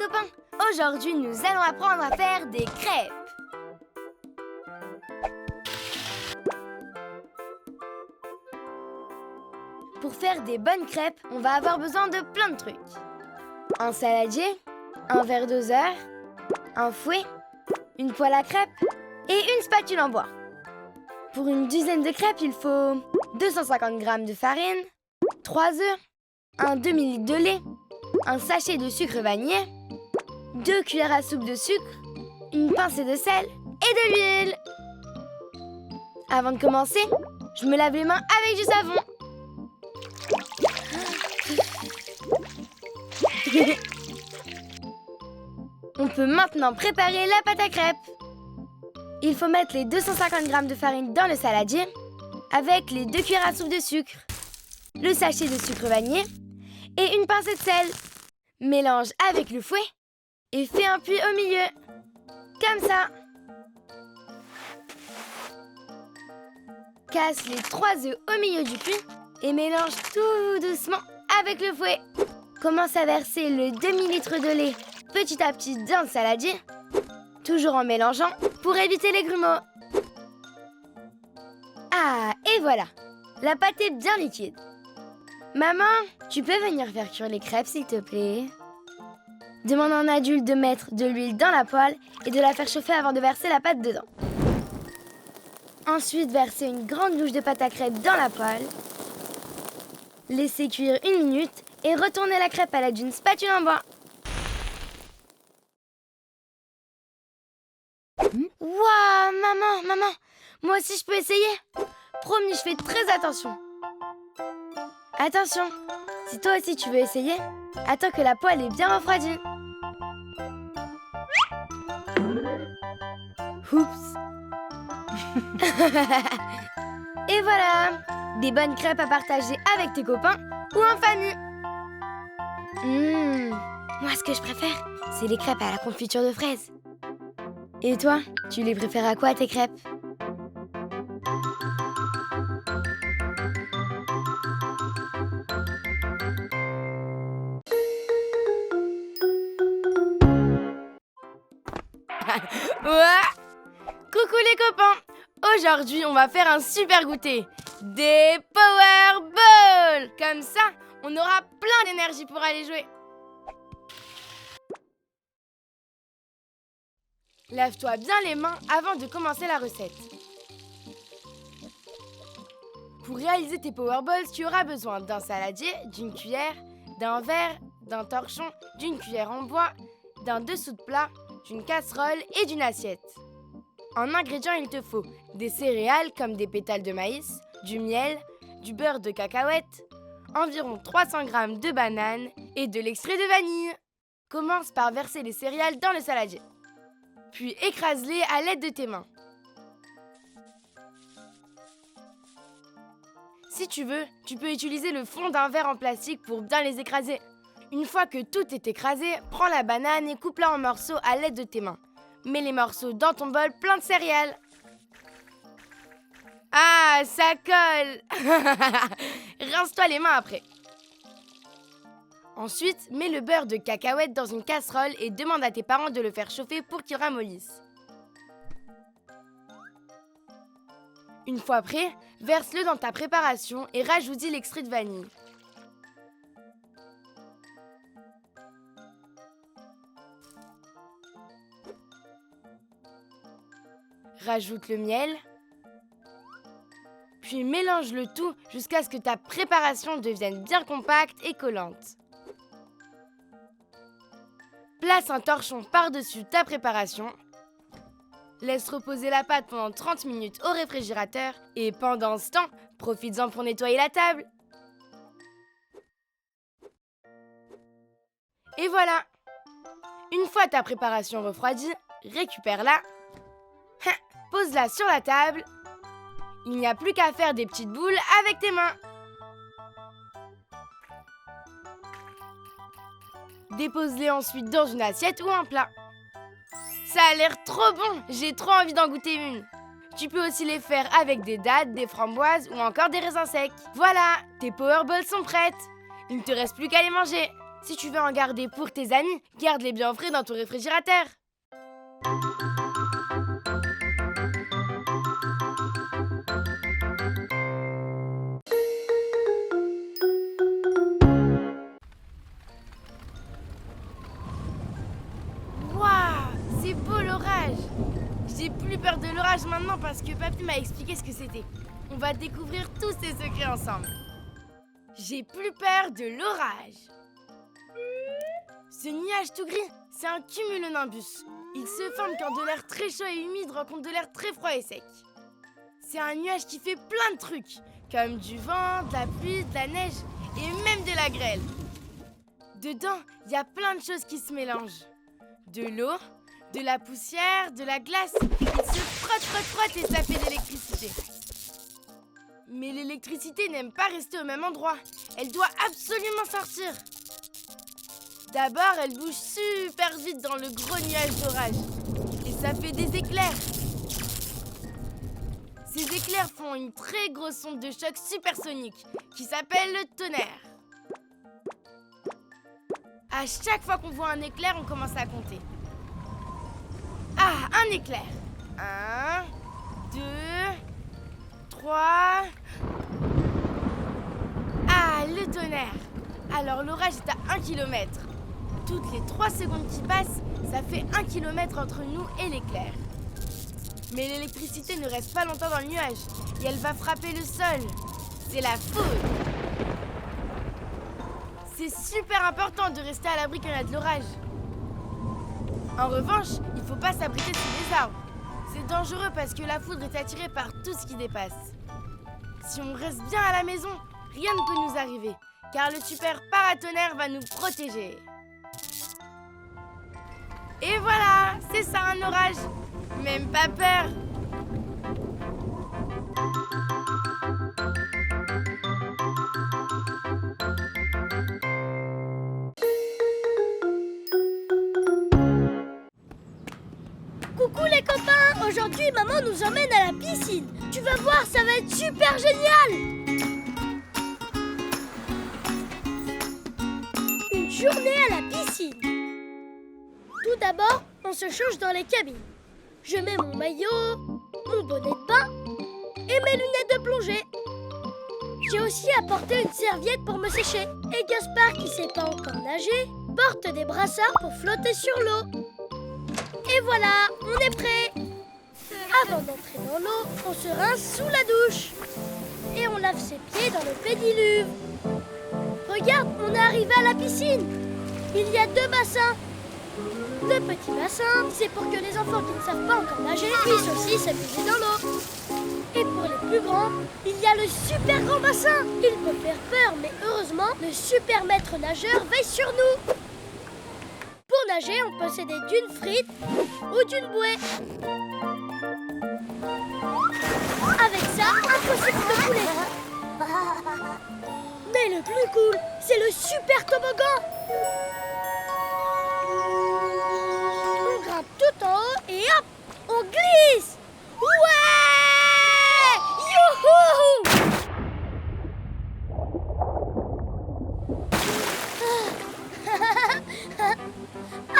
copains! Aujourd'hui, nous allons apprendre à faire des crêpes. Pour faire des bonnes crêpes, on va avoir besoin de plein de trucs. Un saladier, un verre doseur, un fouet, une poêle à crêpes et une spatule en bois. Pour une dizaine de crêpes, il faut 250 g de farine, 3 œufs, un demi-litre de lait, un sachet de sucre vanillé, 2 cuillères à soupe de sucre, une pincée de sel et de l'huile. Avant de commencer, je me lave les mains avec du savon. On peut maintenant préparer la pâte à crêpes. Il faut mettre les 250 g de farine dans le saladier avec les 2 cuillères à soupe de sucre, le sachet de sucre vanillé et une pincée de sel. Mélange avec le fouet et fais un puits au milieu, comme ça. Casse les 3 œufs au milieu du puits et mélange tout doucement avec le fouet. Commence à verser le demi-litre de lait petit à petit dans le saladier, toujours en mélangeant pour éviter les grumeaux. Ah, et voilà, la pâte est bien liquide. Maman, tu peux venir faire cuire les crêpes, s'il te plaît? Demande à un adulte de mettre de l'huile dans la poêle et de la faire chauffer avant de verser la pâte dedans. Ensuite, verser une grande louche de pâte à crêpes dans la poêle. Laissez cuire 1 minute et retournez la crêpe à l'aide d'une spatule en bois. Waouh, maman, moi aussi je peux essayer? Promis, je fais très attention. Attention, si toi aussi tu veux essayer, attends que la poêle est bien refroidie. Oups. Et voilà, des bonnes crêpes à partager avec tes copains ou en famille. Moi ce que je préfère, c'est les crêpes à la confiture de fraises. Et toi, tu les préfères à quoi tes crêpes? Ouah! Coucou les copains! Aujourd'hui, on va faire un super goûter. Des Powerballs! Comme ça, on aura plein d'énergie pour aller jouer. Lave-toi bien les mains avant de commencer la recette. Pour réaliser tes Powerballs, tu auras besoin d'un saladier, d'une cuillère, d'un verre, d'un torchon, d'une cuillère en bois, d'un dessous de plat, d'une casserole et d'une assiette. En ingrédients, il te faut des céréales comme des pétales de maïs, du miel, du beurre de cacahuète, environ 300 g de bananes et de l'extrait de vanille. Commence par verser les céréales dans le saladier. Puis écrase-les à l'aide de tes mains. Si tu veux, tu peux utiliser le fond d'un verre en plastique pour bien les écraser. Une fois que tout est écrasé, prends la banane et coupe-la en morceaux à l'aide de tes mains. Mets les morceaux dans ton bol plein de céréales. Ah, ça colle! Rince-toi les mains après. Ensuite, mets le beurre de cacahuète dans une casserole et demande à tes parents de le faire chauffer pour qu'il ramollisse. Une fois prêt, verse-le dans ta préparation et rajoute-y l'extrait de vanille. Rajoute le miel, puis mélange le tout jusqu'à ce que ta préparation devienne bien compacte et collante. Place un torchon par-dessus ta préparation. Laisse reposer la pâte pendant 30 minutes au réfrigérateur et pendant ce temps, profites-en pour nettoyer la table. Et voilà! Une fois ta préparation refroidie, récupère-la. Pose-la sur la table. Il n'y a plus qu'à faire des petites boules avec tes mains. Dépose-les ensuite dans une assiette ou un plat. Ça a l'air trop bon, j'ai trop envie d'en goûter une. Tu peux aussi les faire avec des dattes, des framboises ou encore des raisins secs. Voilà, tes Powerballs sont prêtes. Il ne te reste plus qu'à les manger. Si tu veux en garder pour tes amis, garde-les bien frais dans ton réfrigérateur. Waouh, c'est beau l'orage. J'ai plus peur de l'orage maintenant parce que papy m'a expliqué ce que c'était. On va découvrir tous ces secrets ensemble. J'ai plus peur de l'orage. Ce nuage tout gris, c'est un cumulonimbus. Il se forme quand de l'air très chaud et humide rencontre de l'air très froid et sec. C'est un nuage qui fait plein de trucs, comme du vent, de la pluie, de la neige et même de la grêle. Dedans, il y a plein de choses qui se mélangent. De l'eau, de la poussière, de la glace. Il se frotte et ça fait de l'électricité. Mais l'électricité n'aime pas rester au même endroit. Elle doit absolument sortir. D'abord, elle bouge super vite dans le gros nuage d'orage. Et ça fait des éclairs. Ces éclairs font une très grosse onde de choc supersonique qui s'appelle le tonnerre. À chaque fois qu'on voit un éclair, on commence à compter. Ah, un éclair. 1, 2, 3... Ah, le tonnerre. Alors l'orage est à 1 km. Toutes les 3 secondes qui passent, ça fait 1 km entre nous et l'éclair. Mais l'électricité ne reste pas longtemps dans le nuage et elle va frapper le sol. C'est la foudre. C'est super important de rester à l'abri quand il y a de l'orage. En revanche, il ne faut pas s'abriter sous les arbres. C'est dangereux parce que la foudre est attirée par tout ce qui dépasse. Si on reste bien à la maison, rien ne peut nous arriver, car le super paratonnerre va nous protéger. Et voilà, c'est ça un orage. Même pas peur. Coucou les copains, aujourd'hui maman nous emmène à la piscine. Tu vas voir, ça va être super génial. Une journée à la piscine. Tout d'abord, on se change dans les cabines. Je mets mon maillot, mon bonnet de bain et mes lunettes de plongée. J'ai aussi apporté une serviette pour me sécher. Et Gaspard, qui sait pas encore nager, porte des brassards pour flotter sur l'eau. Et voilà, on est prêt. Avant d'entrer dans l'eau, on se rince sous la douche. Et on lave ses pieds dans le pédiluve. Regarde, on est arrivé à la piscine. Il y a 2 bassins. Le petit bassin, c'est pour que les enfants qui ne savent pas encore nager puissent aussi s'amuser dans l'eau. Et pour les plus grands, il y a le super grand bassin. Il peut faire peur, mais heureusement, le super maître nageur veille sur nous. Pour nager, on peut s'aider d'une frite ou d'une bouée. Avec ça, impossible de couler. Mais le plus cool, c'est le super toboggan. On grimpe tout en haut et hop, on glisse. Ouais! Youhou!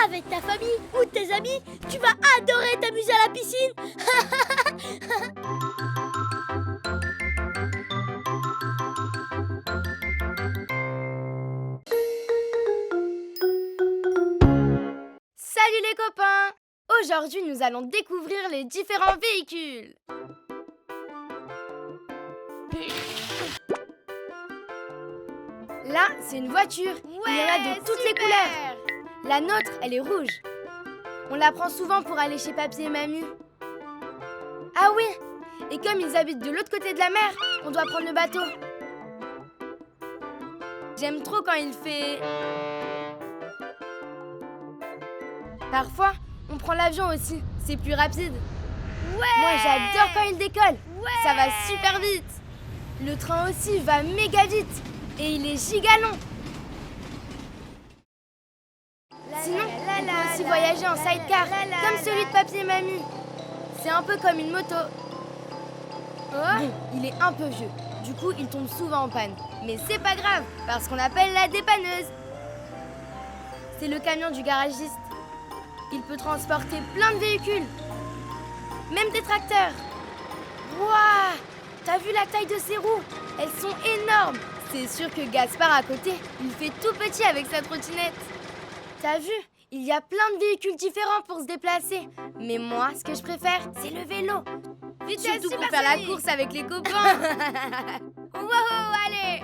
Avec ta famille ou tes amis, tu vas adorer t'amuser à la piscine. Salut les copains! Aujourd'hui, nous allons découvrir les différents véhicules. Là, c'est une voiture. Il y en a de toutes les couleurs. La nôtre, elle est rouge. On la prend souvent pour aller chez papy et mamie. Ah oui! Et comme ils habitent de l'autre côté de la mer, on doit prendre le bateau. J'aime trop quand il fait... Parfois, on prend l'avion aussi. C'est plus rapide. Ouais! Moi, j'adore quand il décolle. Ouais! Ça va super vite. Le train aussi va méga vite. Et il est giga long. Sinon, on peut aussi voyager en sidecar, comme celui de papy et mamie. C'est un peu comme une moto. Bon, il est un peu vieux. Du coup, il tombe souvent en panne. Mais c'est pas grave, parce qu'on appelle la dépanneuse. C'est le camion du garagiste. Il peut transporter plein de véhicules. Même des tracteurs. Waouh! T'as vu la taille de ses roues? Elles sont énormes. C'est sûr que Gaspard à côté, il fait tout petit avec sa trottinette. T'as vu? Il y a plein de véhicules différents pour se déplacer. Mais moi, ce que je préfère, c'est le vélo. Surtout pour faire la course avec les copains. Wow, allez!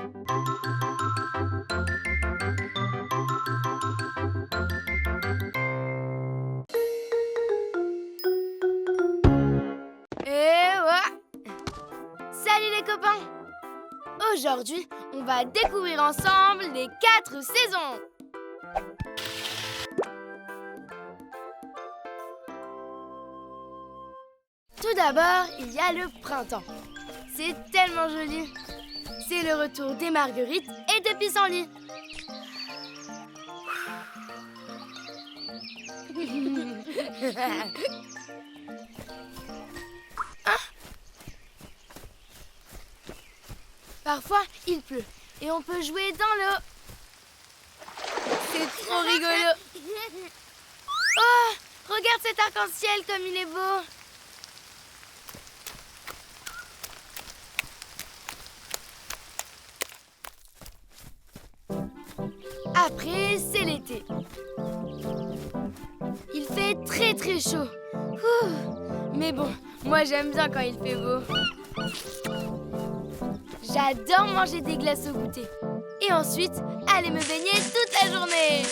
Et ouais! Salut les copains! Aujourd'hui, on va découvrir ensemble les 4 saisons. Tout d'abord, il y a le printemps. C'est tellement joli. C'est le retour des marguerites et des pissenlits. Parfois, il pleut et on peut jouer dans l'eau. C'est trop rigolo. Oh, regarde cet arc-en-ciel comme il est beau. Après, c'est l'été. Il fait très très chaud. Ouh. Mais bon, moi j'aime bien quand il fait beau. J'adore manger des glaces au goûter. Et ensuite, aller me baigner toute la journée.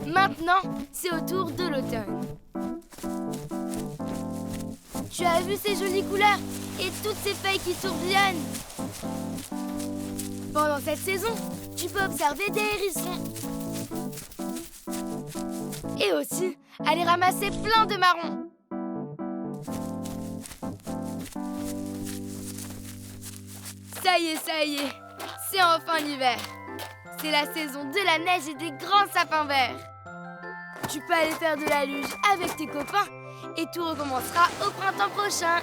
Maintenant, c'est au tour de l'automne. Tu as vu ces jolies couleurs et toutes ces feuilles qui tourbillonnent? Pendant cette saison, tu peux observer des hérissons. Et aussi, aller ramasser plein de marrons. Ça y est, c'est enfin l'hiver. C'est la saison de la neige et des grands sapins verts. Tu peux aller faire de la luge avec tes copains et tout recommencera au printemps prochain.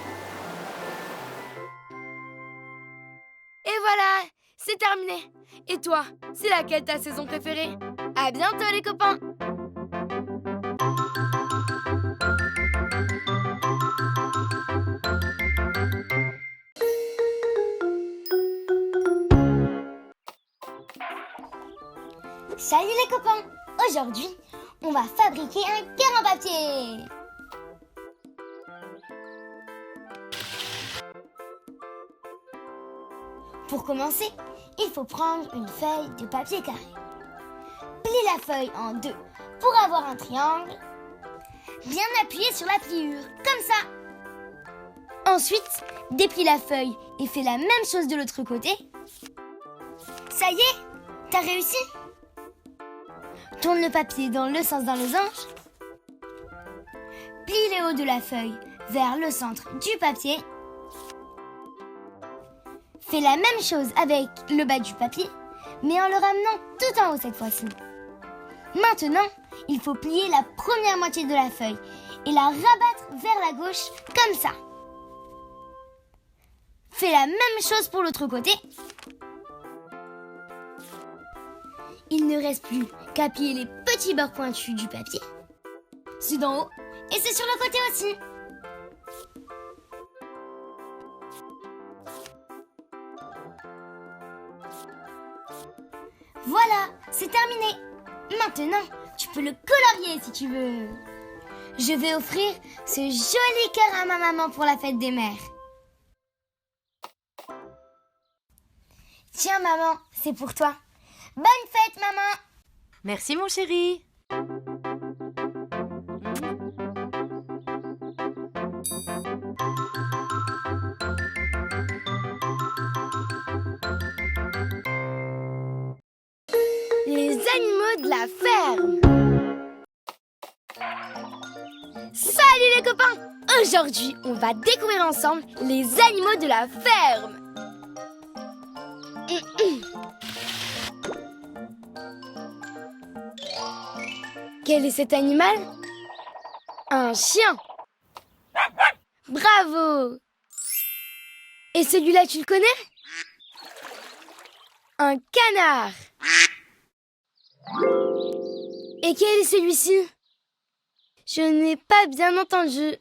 Et voilà, c'est terminé. Et toi, c'est laquelle ta saison préférée? À bientôt les copains! Salut les copains! Aujourd'hui, on va fabriquer un cœur en papier! Pour commencer, il faut prendre une feuille de papier carré. Plie la feuille en deux pour avoir un triangle. Bien appuyer sur la pliure, comme ça. Ensuite, déplie la feuille et fais la même chose de l'autre côté. Ça y est, t'as réussi? Tourne le papier dans le sens d'un losange. Plie le haut de la feuille vers le centre du papier. Fais la même chose avec le bas du papier, mais en le ramenant tout en haut cette fois-ci. Maintenant, il faut plier la première moitié de la feuille et la rabattre vers la gauche comme ça. Fais la même chose pour l'autre côté. Il ne reste plus qu'à plier les petits bords pointus du papier. C'est d'en haut et c'est sur le côté aussi. Voilà, c'est terminé. Maintenant, tu peux le colorier si tu veux. Je vais offrir ce joli cœur à ma maman pour la fête des mères. Tiens maman, c'est pour toi. Bonne fête maman. Merci mon chéri. Les animaux de la ferme. Salut les copains! Aujourd'hui, on va découvrir ensemble les animaux de la ferme. Quel est cet animal? Un chien. Bravo! Et celui-là, tu le connais? Un canard. Et quel est celui-ci? Je n'ai pas bien entendu.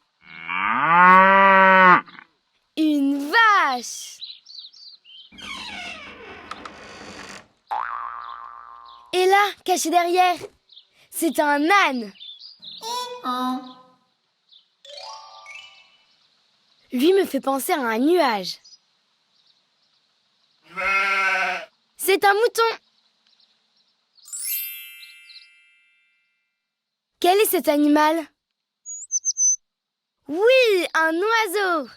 Une vache. Et là, caché derrière, c'est un âne. Lui me fait penser à un nuage. C'est un mouton. Quel est cet animal? Oui, un oiseau.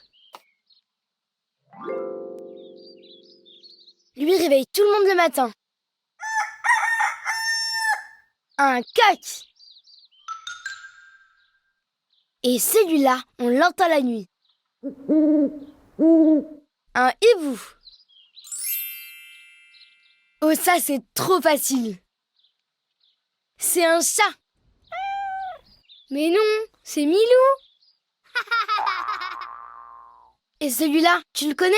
Lui réveille tout le monde le matin. Un coq. Et celui-là, on l'entend la nuit. Un hibou. Oh, ça, c'est trop facile. C'est un chat. Mais non, c'est Milou. Et celui-là, tu le connais?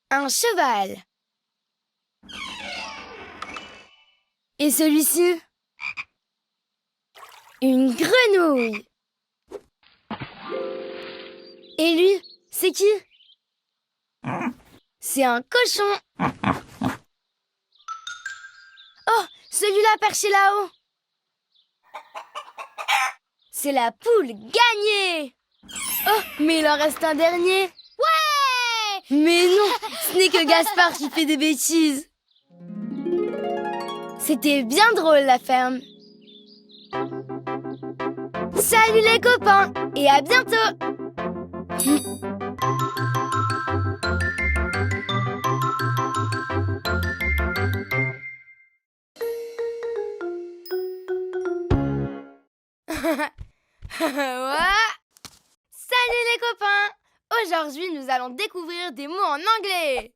Un cheval. Et celui-ci? Une grenouille. Et lui, c'est qui? C'est un cochon. Oh, celui-là perché là-haut. C'est la poule gagnée. Oh, mais il en reste un dernier. Ouais! Mais non, ce n'est que Gaspard qui fait des bêtises. C'était bien drôle la ferme. Salut les copains et à bientôt. Ouais. Salut les copains. Aujourd'hui, nous allons découvrir des mots en anglais.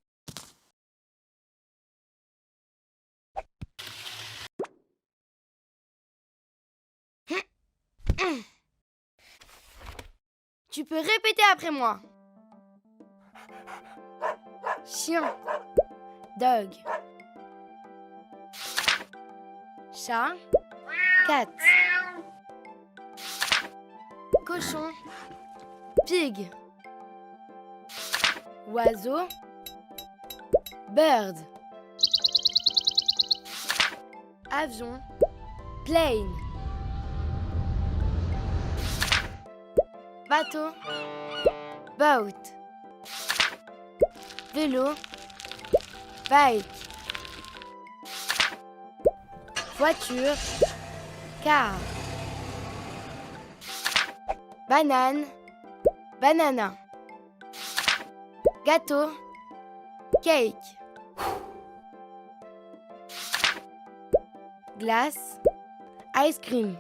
Tu peux répéter après moi. Chien. Dog. Chat. Cat. Cochon. Pig. Oiseau. Bird. Avion. Plane. Bateau. Boat. Vélo. Bike. Voiture. Car. Banane. Banana. Gâteau. Cake. Glace. Ice cream.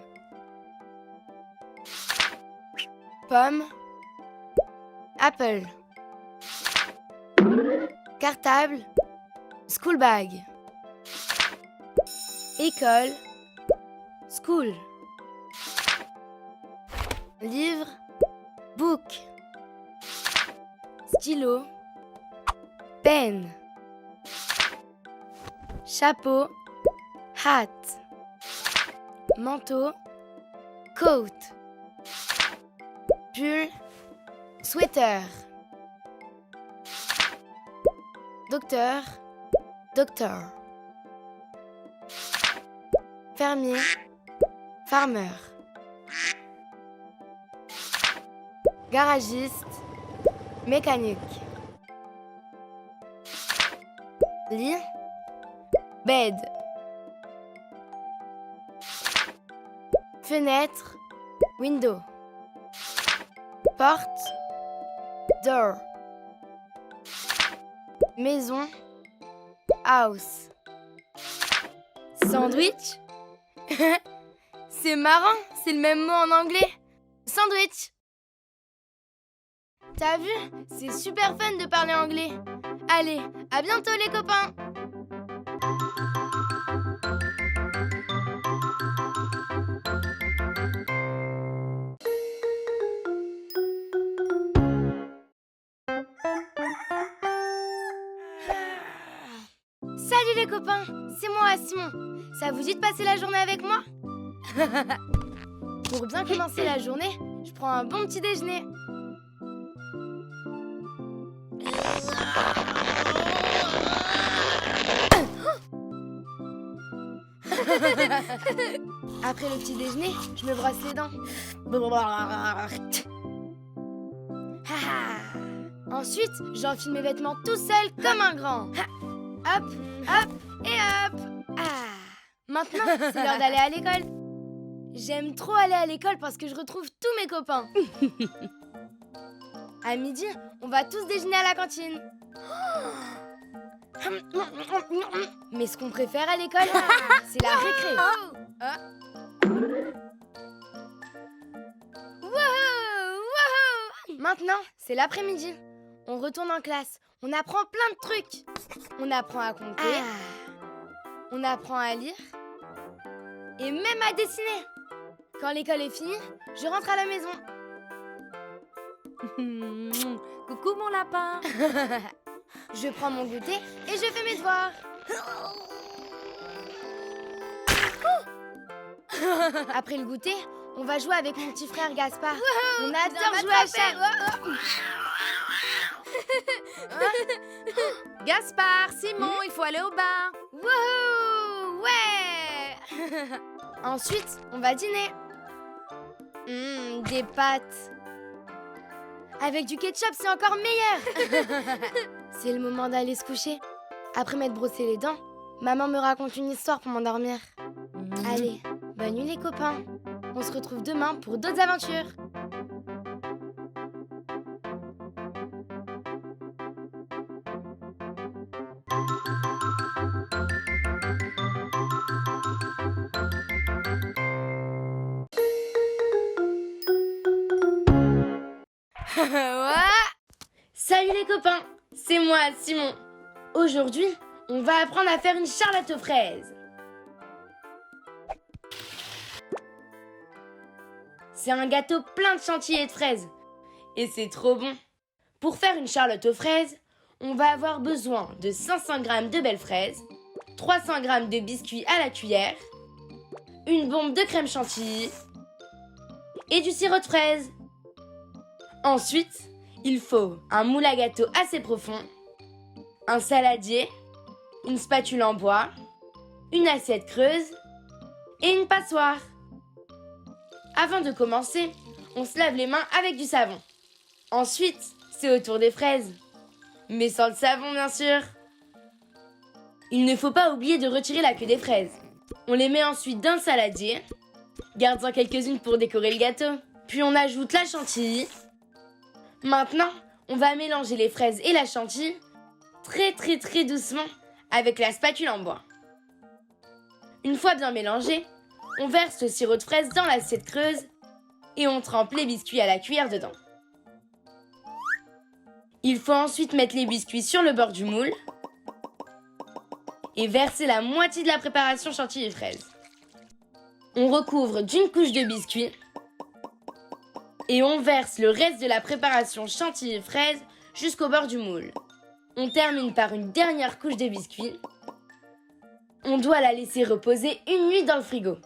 Pomme. Apple. Cartable. School bag. École. School. Livre. Book. Stylo. Pen. Chapeau. Hat. Manteau. Coat. Pull. Sweater. Docteur. Doctor. Fermier. Farmer. Garagiste. Mécanique. Lit. Bed. Fenêtre. Window. Porte. Door. Maison. House. Sandwich. C'est marrant, c'est le même mot en anglais. Sandwich. T'as vu? C'est super fun de parler anglais. Allez, à bientôt les copains. les copains, c'est moi, Simon. Ça vous dit de passer la journée avec moi? Pour bien commencer la journée, je prends un bon petit déjeuner. Après le petit déjeuner, je me brosse les dents. Ensuite, j'enfile mes vêtements tout seul comme un grand. Hop, hop et hop. Maintenant, c'est l'heure d'aller à l'école. J'aime trop aller à l'école parce que je retrouve tous mes copains. À midi, on va tous déjeuner à la cantine. Mais ce qu'on préfère à l'école, c'est la récré. Maintenant, c'est l'après-midi. On retourne en classe. On apprend plein de trucs. On apprend à compter. On apprend à lire. Et même à dessiner. Quand l'école est finie, je rentre à la maison. Coucou mon lapin. Je prends mon goûter et je fais mes devoirs. Après le goûter, on va jouer avec mon petit frère Gaspard. On adore jouer à chat. Gaspard, Simon, il faut aller au bar. Wouhou! Ouais. Ensuite, on va dîner. Des pâtes. Avec du ketchup, c'est encore meilleur. C'est le moment d'aller se coucher. Après m'être brossé les dents, maman me raconte une histoire pour m'endormir. Allez, bonne nuit les copains. On se retrouve demain pour d'autres aventures. Salut les copains, c'est moi, Simon. Aujourd'hui, on va apprendre à faire une charlotte aux fraises. C'est un gâteau plein de chantilly et de fraises. Et c'est trop bon. Pour faire une charlotte aux fraises, on va avoir besoin de 500 g de belles fraises, 300 g de biscuits à la cuillère, une bombe de crème chantilly et du sirop de fraise. Ensuite, il faut un moule à gâteau assez profond, un saladier, une spatule en bois, une assiette creuse et une passoire. Avant de commencer, on se lave les mains avec du savon. Ensuite, c'est au tour des fraises. Mais sans le savon, bien sûr. Il ne faut pas oublier de retirer la queue des fraises. On les met ensuite dans le saladier, gardant quelques-unes pour décorer le gâteau. Puis on ajoute la chantilly. Maintenant, on va mélanger les fraises et la chantilly très doucement avec la spatule en bois. Une fois bien mélangé, on verse le sirop de fraise dans l'assiette creuse et on trempe les biscuits à la cuillère dedans. Il faut ensuite mettre les biscuits sur le bord du moule et verser la moitié de la préparation chantilly et fraise. On recouvre d'une couche de biscuits et on verse le reste de la préparation chantilly et fraise jusqu'au bord du moule. On termine par une dernière couche de biscuits. On doit la laisser reposer une nuit dans le frigo.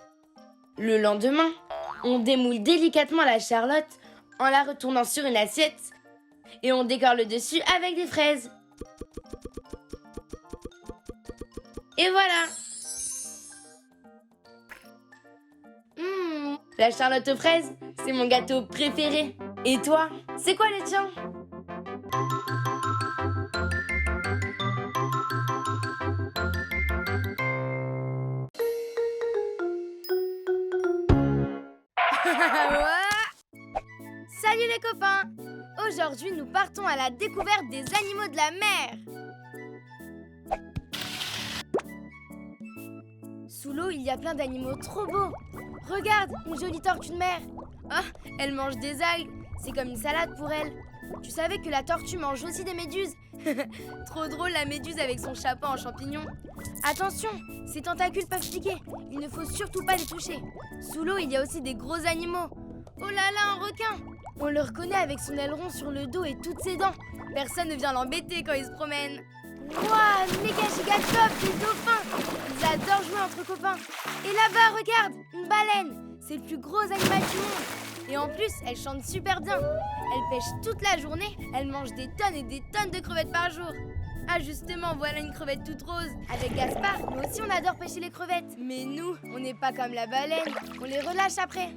Le lendemain, on démoule délicatement la charlotte en la retournant sur une assiette et on décore le dessus avec des fraises. Et voilà! La charlotte aux fraises, c'est mon gâteau préféré. Et toi, c'est quoi le tien? Salut les copains! Aujourd'hui, nous partons à la découverte des animaux de la mer. Sous l'eau, il y a plein d'animaux trop beaux. Regarde, une jolie tortue de mer. Oh, elle mange des algues. C'est comme une salade pour elle. Tu savais que la tortue mange aussi des méduses? Trop drôle la méduse avec son chapeau en champignon. Attention, ses tentacules peuvent piquer. Il ne faut surtout pas les toucher. Sous l'eau, il y a aussi des gros animaux. Oh là là, un requin! On le reconnaît avec son aileron sur le dos et toutes ses dents. Personne ne vient l'embêter quand il se promène. Waouh, méga giga top, des dauphins. Ils adorent jouer entre copains. Et là-bas, regarde, une baleine. C'est le plus gros animal du monde. Et en plus, elle chante super bien. Elle pêche toute la journée. Elle mange des tonnes et des tonnes de crevettes par jour. Ah justement, voilà une crevette toute rose. Avec Gaspard, nous aussi on adore pêcher les crevettes. Mais nous, on n'est pas comme la baleine. On les relâche après.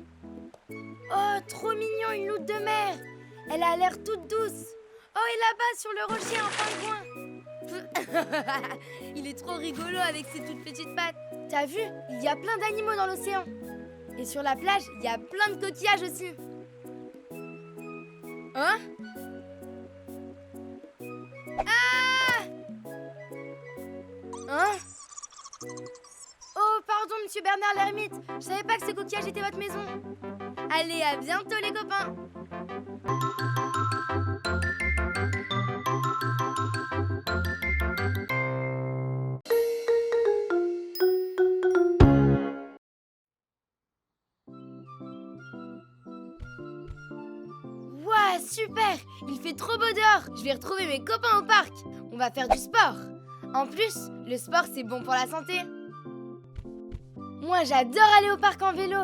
Oh, trop mignon, une loutre de mer. Elle a l'air toute douce. Oh, et là-bas, sur le rocher, en fin de coin. Il est trop rigolo avec ses toutes petites pattes. T'as vu? Il y a plein d'animaux dans l'océan. Et sur la plage, il y a plein de coquillages aussi. Hein? Ah! Hein? Oh, pardon, monsieur Bernard l'ermite. Je savais pas que ces coquillages étaient votre maison. Allez, à bientôt les copains. Waouh, super! Il fait trop beau dehors. Je vais retrouver mes copains au parc. On va faire du sport. En plus, le sport, c'est bon pour la santé. Moi, j'adore aller au parc en vélo.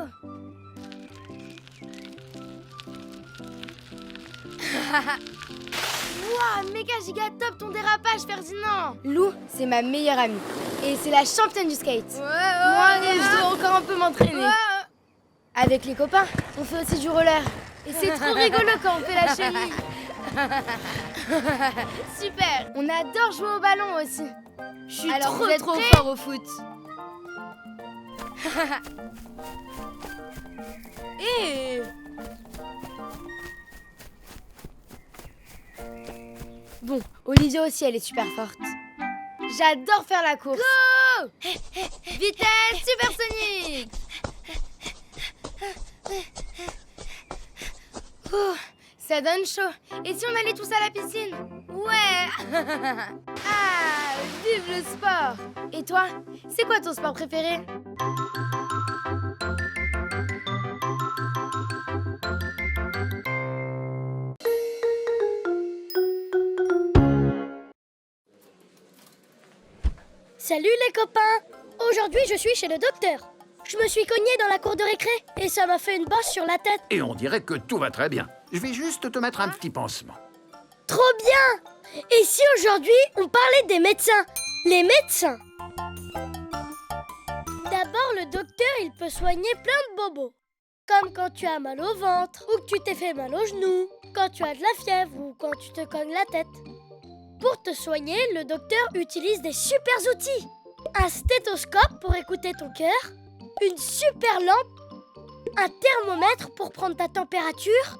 Waouh, méga giga top ton dérapage, Ferdinand. Lou, c'est ma meilleure amie. Et c'est la championne du skate. Moi, je dois encore un peu m'entraîner. Avec les copains, on fait aussi du roller. Et c'est trop rigolo quand on fait la chenille. Super. On adore jouer au ballon aussi. Je suis trop fort au foot. Et... Bon, Olivia aussi, elle est super forte. J'adore faire la course. Go! Vitesse supersonique. Oh, ça donne chaud. Et si on allait tous à la piscine? Ouais. Ah, vive le sport. Et toi, c'est quoi ton sport préféré? Salut les copains! Aujourd'hui, je suis chez le docteur. Je me suis cognée dans la cour de récré et ça m'a fait une bosse sur la tête. Et on dirait que tout va très bien. Je vais juste te mettre un petit pansement. Trop bien! Et si aujourd'hui, on parlait des médecins? Les médecins! D'abord, le docteur, il peut soigner plein de bobos. Comme quand tu as mal au ventre, ou que tu t'es fait mal au genou, quand tu as de la fièvre ou quand tu te cognes la tête. Pour te soigner, le docteur utilise des super outils. Un stéthoscope pour écouter ton cœur, une super lampe, un thermomètre pour prendre ta température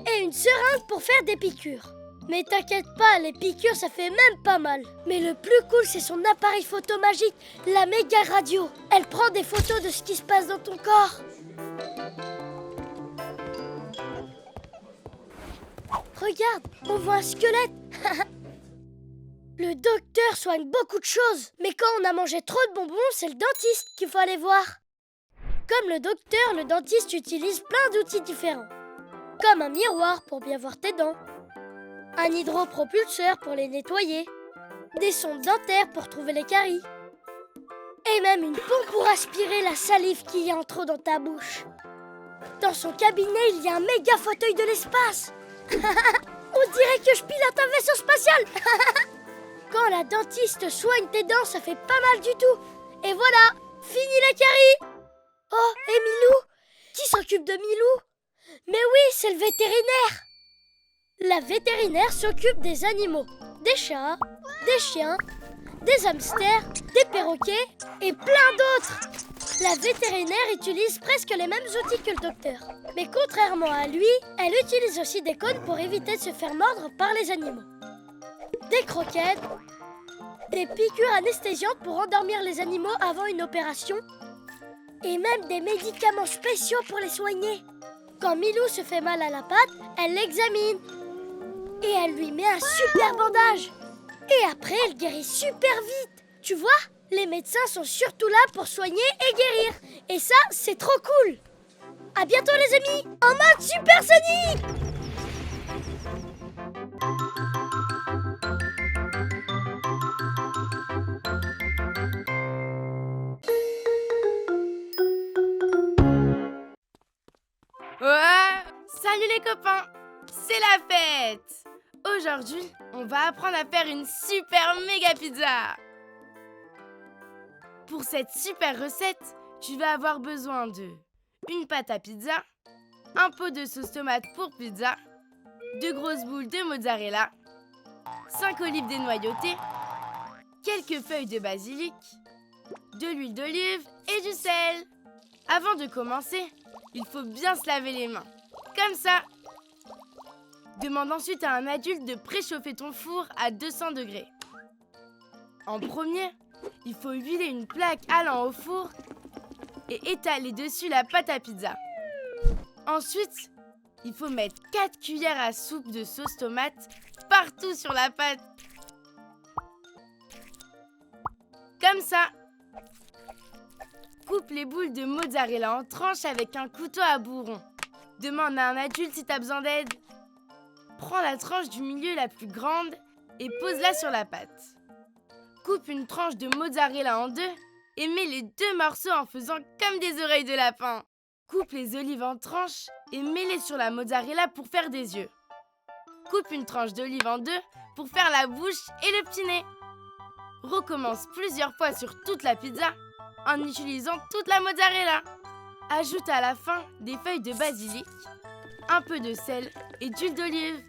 et une seringue pour faire des piqûres. Mais t'inquiète pas, les piqûres ça fait même pas mal. Mais le plus cool c'est son appareil photo magique, la méga radio. Elle prend des photos de ce qui se passe dans ton corps. Regarde, on voit un squelette. Le docteur soigne beaucoup de choses. Mais quand on a mangé trop de bonbons, c'est le dentiste qu'il faut aller voir. Comme le docteur, le dentiste utilise plein d'outils différents. Comme un miroir pour bien voir tes dents, un hydropropulseur pour les nettoyer, des sondes dentaires pour trouver les caries, et même une pompe pour aspirer la salive qu'il y a en trop dans ta bouche. Dans son cabinet, il y a un méga fauteuil de l'espace. On dirait que je pilote un vaisseau spatial. Quand la dentiste soigne tes dents, ça fait pas mal du tout. Et voilà, fini la carie. Oh, et Milou? Qui s'occupe de Milou? Mais oui, c'est le vétérinaire. La vétérinaire s'occupe des animaux, des chats, des chiens, des hamsters, des perroquets et plein d'autres. La vétérinaire utilise presque les mêmes outils que le docteur. Mais contrairement à lui, elle utilise aussi des cônes pour éviter de se faire mordre par les animaux. Des croquettes, des piqûres anesthésiantes pour endormir les animaux avant une opération et même des médicaments spéciaux pour les soigner. Quand Milou se fait mal à la patte, elle l'examine et elle lui met un super bandage. Et après, elle guérit super vite. Tu vois, les médecins sont surtout là pour soigner et guérir. Et ça, c'est trop cool. À bientôt les amis, en mode supersonique. Salut les copains, c'est la fête! Aujourd'hui, on va apprendre à faire une super méga pizza! Pour cette super recette, tu vas avoir besoin de une pâte à pizza, un pot de sauce tomate pour pizza, 2 grosses boules de mozzarella, 5 olives dénoyautées, quelques feuilles de basilic, de l'huile d'olive et du sel. Avant de commencer, il faut bien se laver les mains, comme ça. Demande ensuite à un adulte de préchauffer ton four à 200 degrés. En premier, il faut huiler une plaque allant au four et étaler dessus la pâte à pizza. Ensuite, il faut mettre 4 cuillères à soupe de sauce tomate partout sur la pâte. Comme ça. Coupe les boules de mozzarella en tranches avec un couteau à bourron. Demande à un adulte si tu as besoin d'aide. Prends la tranche du milieu la plus grande et pose-la sur la pâte. Coupe une tranche de mozzarella en 2 et mets les 2 morceaux en faisant comme des oreilles de lapin. Coupe les olives en tranches et mets-les sur la mozzarella pour faire des yeux. Coupe une tranche d'olive en 2 pour faire la bouche et le petit nez. Recommence plusieurs fois sur toute la pizza en utilisant toute la mozzarella. Ajoute à la fin des feuilles de basilic, un peu de sel et d'huile d'olive.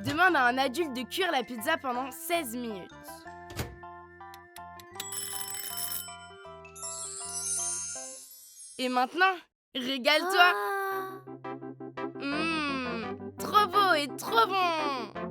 Demande à un adulte de cuire la pizza pendant 16 minutes. Et maintenant, régale-toi. Trop beau et trop bon!